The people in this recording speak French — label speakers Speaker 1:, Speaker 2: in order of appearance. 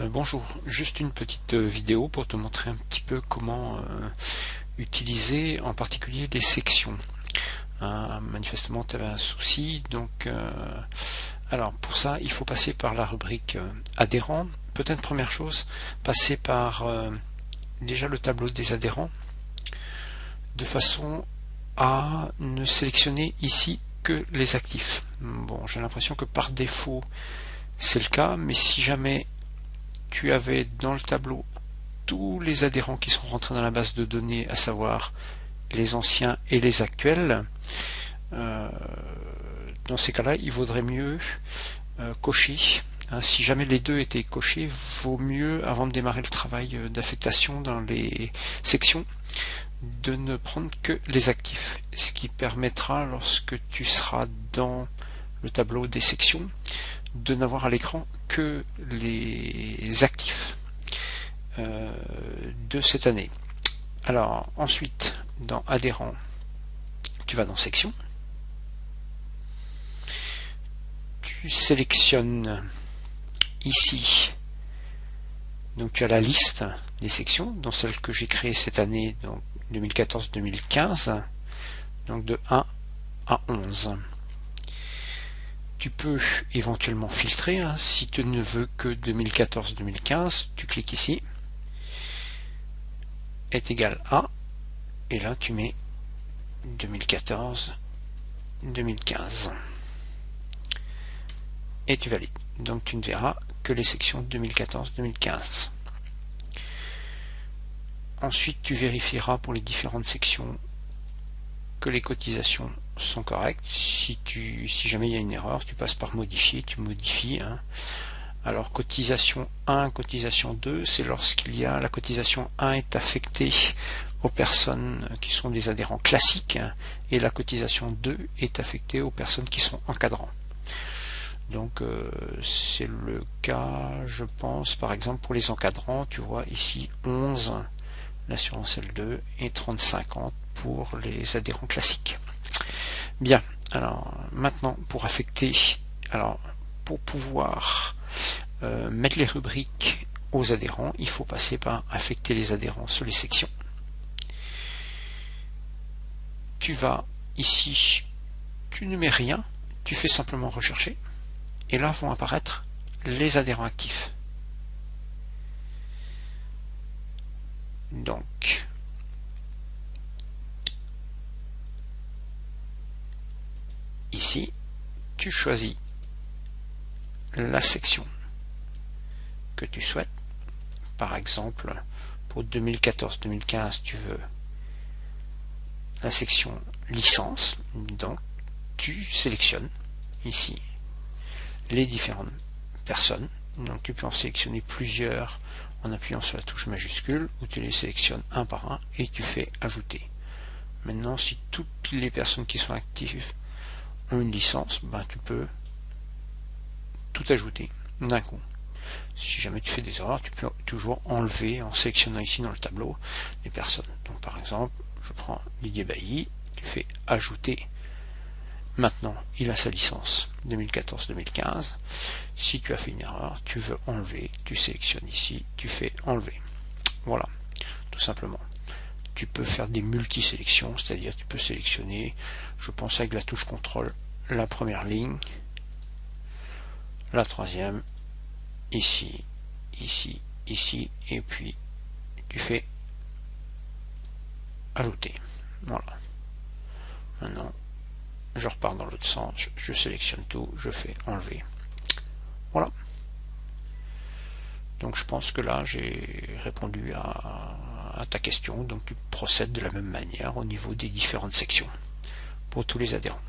Speaker 1: Bonjour, juste une petite vidéo pour te montrer un petit peu comment utiliser en particulier les sections. Manifestement tu avais un souci, donc alors pour ça il faut passer par la rubrique adhérents. Peut-être première chose, passer par déjà le tableau des adhérents de façon à ne sélectionner ici que les actifs. Bon, j'ai l'impression que par défaut c'est le cas, mais si jamais tu avais dans le tableau tous les adhérents qui sont rentrés dans la base de données, à savoir les anciens et les actuels, dans ces cas-là, il vaudrait mieux cocher. Si jamais les deux étaient cochés, vaut mieux, avant de démarrer le travail d'affectation dans les sections, de ne prendre que les actifs. Ce qui permettra, lorsque tu seras dans le tableau des sections, de n'avoir à l'écran que les actifs de cette année. Alors ensuite, dans adhérents, tu vas dans section, tu sélectionnes ici, donc tu as la liste des sections, dont celle que j'ai créée cette année, donc 2014-2015, donc de 1 à 11. Tu peux éventuellement filtrer, si tu ne veux que 2014-2015, tu cliques ici, est égal à, et là tu mets 2014-2015. Et tu valides. Donc tu ne verras que les sections 2014-2015. Ensuite tu vérifieras pour les différentes sections que les cotisations sont correctes. Si jamais il y a une erreur, tu passes par modifier, tu modifies. Alors cotisation 1, cotisation 2, c'est lorsqu'il y a la cotisation 1 est affectée aux personnes qui sont des adhérents classiques et la cotisation 2 est affectée aux personnes qui sont encadrants. Donc c'est le cas, je pense, par exemple pour les encadrants, tu vois ici 11 l'assurance L2 et 30-50 pour les adhérents classiques. Bien, alors maintenant pour affecter, alors pour pouvoir mettre les rubriques aux adhérents, il faut passer par affecter les adhérents sur les sections. Tu vas ici, tu ne mets rien, tu fais simplement rechercher, et là vont apparaître les adhérents actifs. Donc, ici, tu choisis la section que tu souhaites. Par exemple, pour 2014-2015, tu veux la section licence. Donc, tu sélectionnes ici les différentes personnes. Donc, tu peux en sélectionner plusieurs en appuyant sur la touche majuscule, ou tu les sélectionnes un par un et tu fais ajouter. Maintenant, si toutes les personnes qui sont actives ont une licence, ben, tu peux tout ajouter d'un coup. Si jamais tu fais des erreurs, tu peux toujours enlever en sélectionnant ici dans le tableau les personnes. Donc par exemple, je prends Didier Bailly, tu fais ajouter. Maintenant, il a sa licence 2014-2015. Si tu as fait une erreur, tu veux enlever, tu sélectionnes ici, tu fais enlever. Voilà, tout simplement. Tu peux faire des multi-sélections, c'est-à-dire tu peux sélectionner, je pense avec la touche contrôle, la première ligne, la troisième, ici, ici, ici, et puis tu fais ajouter. Voilà. Maintenant, je repars dans l'autre sens, je sélectionne tout, je fais enlever. Voilà. Donc je pense que là j'ai répondu à ta question. Donc tu procèdes de la même manière au niveau des différentes sections pour tous les adhérents.